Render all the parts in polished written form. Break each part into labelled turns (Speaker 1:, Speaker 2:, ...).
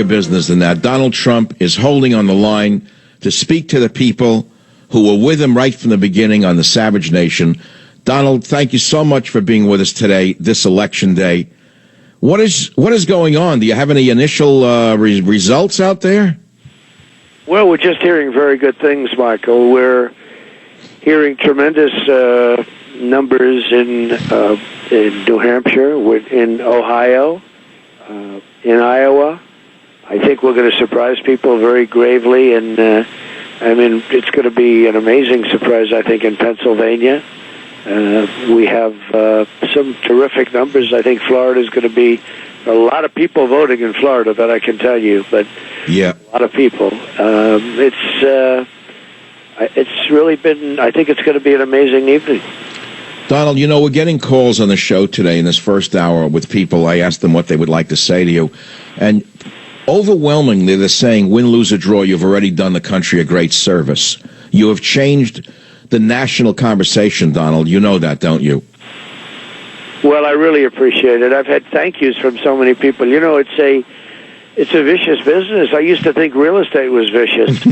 Speaker 1: business than that. Donald Trump is holding on the line to speak to the people who were with him right from the beginning on the Savage Nation. Donald, thank you so much for being with us today, this election day. What is going on? Do you have any initial results out there?
Speaker 2: Well, we're just hearing very good things, Michael. We're hearing tremendous numbers in New Hampshire, in Ohio, in Iowa. I think we're going to surprise people very gravely, and it's going to be an amazing surprise, I think, in Pennsylvania. We have some terrific numbers. I think Florida's going to be a lot of people voting in Florida, that I can tell you, but
Speaker 1: yeah,
Speaker 2: a lot of people. It's really been, I think it's going to be an amazing evening.
Speaker 1: Donald, we're getting calls on the show today in this first hour with people. I asked them what they would like to say to you, and overwhelmingly, they're saying, win, lose, or draw, you've already done the country a great service. You have changed the national conversation, Donald. You know that, don't you?
Speaker 2: Well, I really appreciate it. I've had thank yous from so many people. It's a vicious business. I used to think real estate was vicious.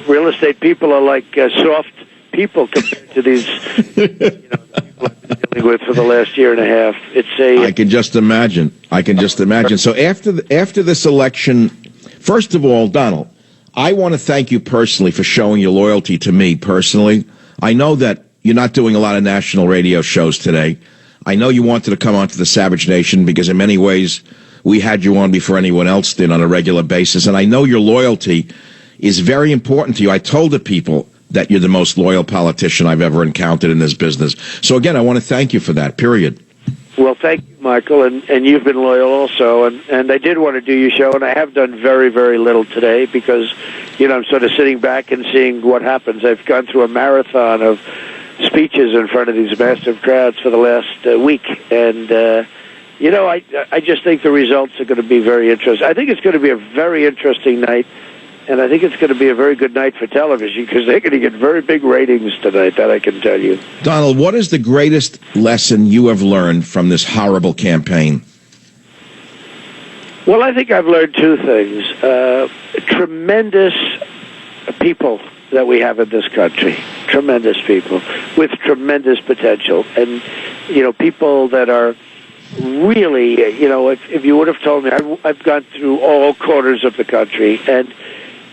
Speaker 2: Real estate people are like soft people compared to these people I've been dealing with for the last year and a half.
Speaker 1: I can just imagine. So after this election, first of all, Donald, I want to thank you personally for showing your loyalty to me personally. I know that you're not doing a lot of national radio shows today. I know you wanted to come onto the Savage Nation because in many ways we had you on before anyone else did on a regular basis, and I know your loyalty is very important to you. I told the people that you're the most loyal politician I've ever encountered in this business. So again, I want to thank you for that, period.
Speaker 2: Well, thank you, Michael, and you've been loyal also. And I did want to do your show, and I have done very, very little today because, I'm sort of sitting back and seeing what happens. I've gone through a marathon of speeches in front of these massive crowds for the last week. And, I just think the results are going to be very interesting. I think it's going to be a very interesting night. And I think it's going to be a very good night for television because they're going to get very big ratings tonight, that I can tell you.
Speaker 1: Donald, what is the greatest lesson you have learned from this horrible campaign?
Speaker 2: Well, I think I've learned two things. Tremendous people that we have in this country. Tremendous people with tremendous potential. And, people that are really, if you would have told me, I've gone through all corners of the country, and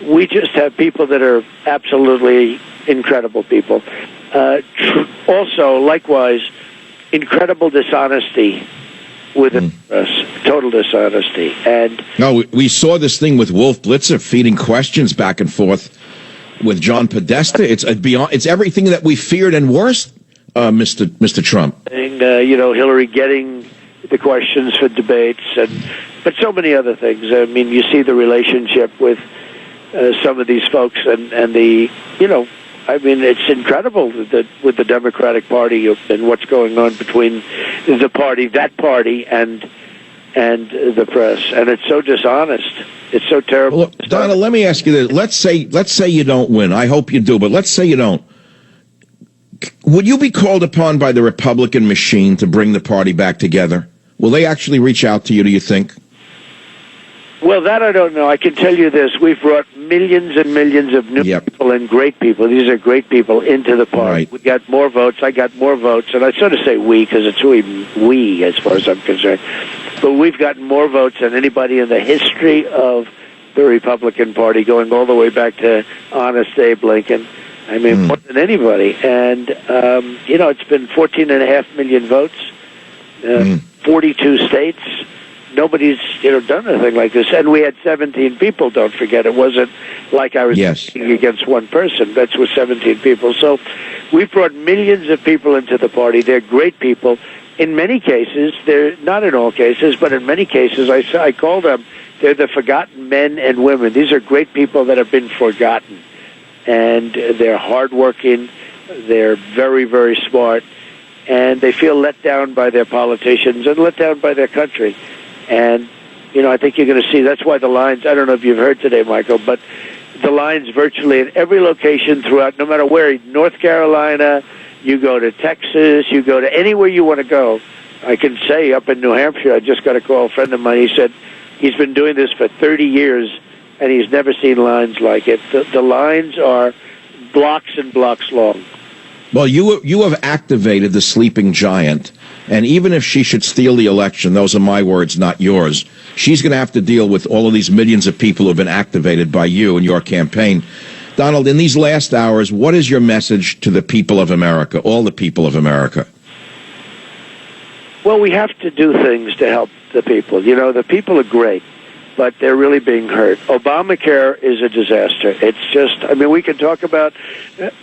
Speaker 2: we just have people that are absolutely incredible people. Also, likewise, incredible dishonesty within us, total dishonesty. And
Speaker 1: no, we saw this thing with Wolf Blitzer feeding questions back and forth with John Podesta. It's everything that we feared and worse, Mr. Trump.
Speaker 2: And, Hillary getting the questions for debates, but so many other things. I mean, you see the relationship with some of these folks, and it's incredible that with the Democratic Party and what's going on between that party, and the press, and it's so dishonest. It's so terrible.
Speaker 1: Well, Donald, let me ask you this: let's say you don't win. I hope you do, but let's say you don't. Would you be called upon by the Republican machine to bring the party back together? Will they actually reach out to you, do you think?
Speaker 2: Well, that I don't know. I can tell you this. We've brought millions and millions of new people and great people. These are great people into the party.
Speaker 1: Right.
Speaker 2: We got more votes. I got more votes. And I sort of say we because it's really we as far as I'm concerned. But we've gotten more votes than anybody in the history of the Republican Party, going all the way back to Honest Abe Lincoln. I mean, more than anybody. And, it's been 14.5 million votes, 42 states. Nobody's, done anything like this. And we had 17 people, don't forget. It wasn't like I was competing against one person. That's with 17 people. So we've brought millions of people into the party. They're great people. In many cases, they're not in all cases, but in many cases, I call them, they're the forgotten men and women. These are great people that have been forgotten. And they're hardworking. They're very, very smart. And they feel let down by their politicians and let down by their country. And, I think you're going to see, that's why the lines, I don't know if you've heard today, Michael, but the lines virtually at every location throughout, no matter where, North Carolina, you go to Texas, you go to anywhere you want to go. I can say up in New Hampshire, I just got a call, a friend of mine, he said, He's been doing this for 30 years, and he's never seen lines like it. The lines are blocks and blocks long.
Speaker 1: Well, you have activated the sleeping giant, and even if she should steal the election, those are my words, not yours, she's going to have to deal with all of these millions of people who have been activated by you and your campaign. Donald, in these last hours, what is your message to the people of America, all the people of America?
Speaker 2: Well, we have to do things to help the people. You know, the people are great, but they're really being hurt. Obamacare is a disaster. It's just, I mean, we can talk about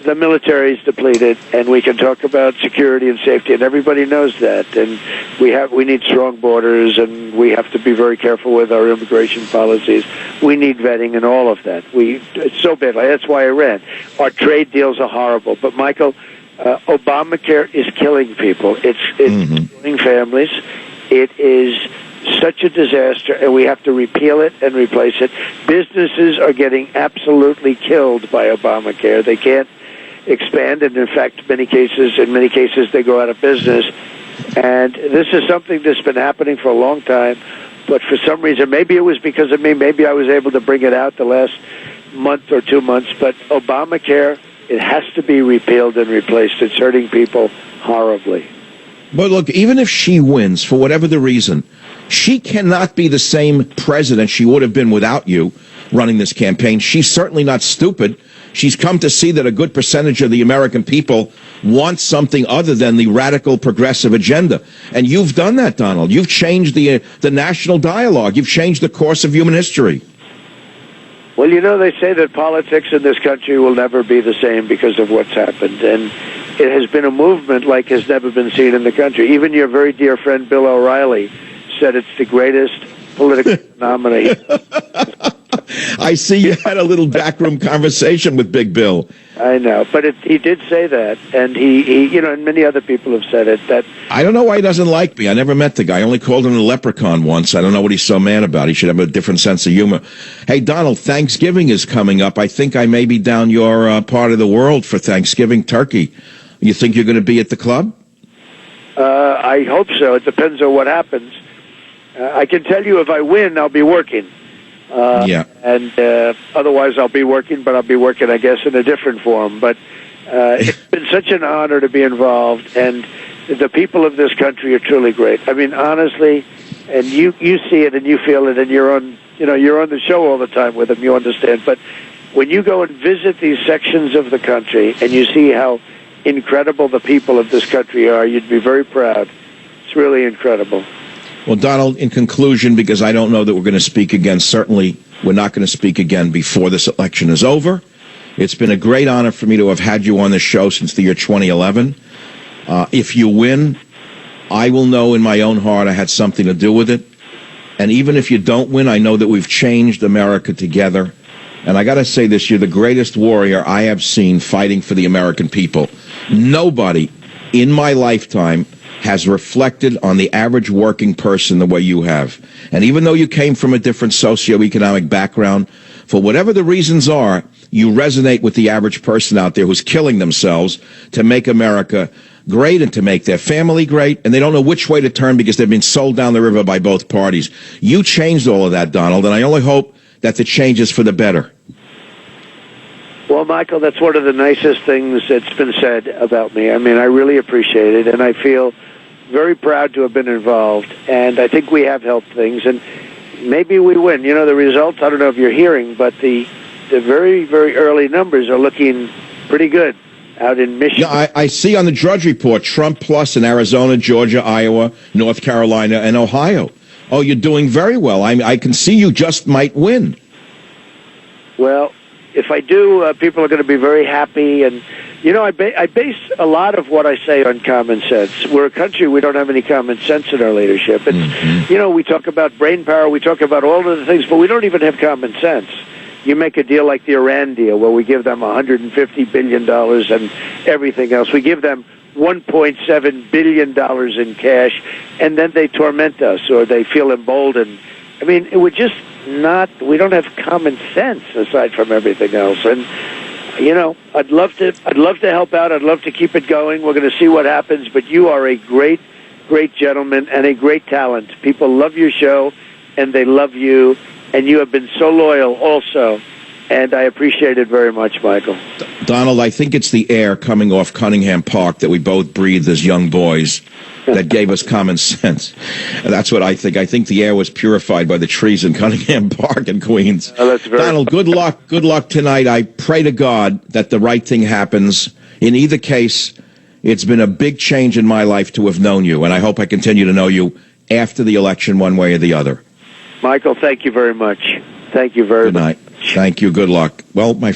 Speaker 2: the military's depleted, and we can talk about security and safety, and everybody knows that. And we need strong borders, and we have to be very careful with our immigration policies. We need vetting and all of that. It's so bad. That's why I ran. Our trade deals are horrible. But, Michael, Obamacare is killing people. It's killing families. It is such a disaster, and we have to repeal it and replace it. Businesses are getting absolutely killed by Obamacare. They can't expand, and in fact, in many cases, they go out of business. And this is something that's been happening for a long time, but for some reason, maybe it was because of me, maybe I was able to bring it out the last month or 2 months, but Obamacare, it has to be repealed and replaced. It's hurting people horribly.
Speaker 1: But look, even if she wins, for whatever the reason, she cannot be the same president she would have been without you running this campaign. She's certainly not stupid. She's come to see that a good percentage of the American people want something other than the radical progressive agenda. And you've done that, Donald. You've changed the national dialogue. You've changed the course of human history.
Speaker 2: Well, you know, they say that politics in this country will never be the same because of what's happened. And it has been a movement like has never been seen in the country. Even your very dear friend Bill O'Reilly said it's the greatest political phenomenon.
Speaker 1: I see you had a little backroom conversation with Big Bill.
Speaker 2: I know, but he did say that, and he, you know, and many other people have said it. That
Speaker 1: I don't know why he doesn't like me. I never met the guy. I only called him a leprechaun once. I don't know what he's so mad about. He should have a different sense of humor. Hey, Donald, Thanksgiving is coming up. I think I may be down your part of the world for Thanksgiving turkey. You think you're going to be at the club?
Speaker 2: I hope so. It depends on what happens. I can tell you if I win, I'll be working. And otherwise I'll be working, but I'll be working, I guess, in a different form. But it's been such an honor to be involved, and the people of this country are truly great. I mean, honestly, and you see it and you feel it, and you're on the show all the time with them, you understand. But when you go and visit these sections of the country and you see how incredible the people of this country are, you'd be very proud. It's really incredible.
Speaker 1: Well, Donald, in conclusion, because I don't know that we're going to speak again, certainly we're not going to speak again before this election is over. It's been a great honor for me to have had you on the show since the year 2011. If you win, I will know in my own heart I had something to do with it. And even if you don't win, I know that we've changed America together. And I got to say this, you're the greatest warrior I have seen fighting for the American people. Nobody in my lifetime has reflected on the average working person the way you have. And even though you came from a different socioeconomic background, for whatever the reasons are, you resonate with the average person out there who's killing themselves to make America great and to make their family great, and they don't know which way to turn because they've been sold down the river by both parties. You changed all of that, Donald, and I only hope that the change is for the better.
Speaker 2: Well, Michael, that's one of the nicest things that's been said about me. I mean, I really appreciate it, and I feel very proud to have been involved, and I think we have helped things, and maybe we win. You know, the results, I don't know if you're hearing, but the very, very early numbers are looking pretty good out in Michigan.
Speaker 1: Yeah, I see on the Drudge Report, Trump plus in Arizona, Georgia, Iowa, North Carolina, and Ohio. Oh, you're doing very well. I can see you just might win.
Speaker 2: Well, if I do, people are going to be very happy. And, you know, I base a lot of what I say on common sense. We're a country, we don't have any common sense in our leadership. And, you know, we talk about brain power, we talk about all of the things, but we don't even have common sense. You make a deal like the Iran deal where we give them $150 billion and everything else. We give them $1.7 billion in cash, and then they torment us or they feel emboldened. I mean, we're just we don't have common sense aside from everything else. And, you know, I'd love to help out. I'd love to keep it going. We're going to see what happens, but you are a great, great gentleman and a great talent. People love your show, and they love you, and you have been so loyal also, and I appreciate it very much, Michael.
Speaker 1: Donald, I think it's the air coming off Cunningham Park that we both breathed as young boys that gave us common sense. And that's what I think. I think the air was purified by the trees in Cunningham Park in Queens.
Speaker 2: Oh, that's very
Speaker 1: Donald, good luck. Good luck tonight. I pray to God that the right thing happens. In either case, it's been a big change in my life to have known you, and I hope I continue to know you after the election one way or the other.
Speaker 2: Michael, thank you very much. Thank you very
Speaker 1: Good night.
Speaker 2: much.
Speaker 1: Thank you. Good luck. Well, my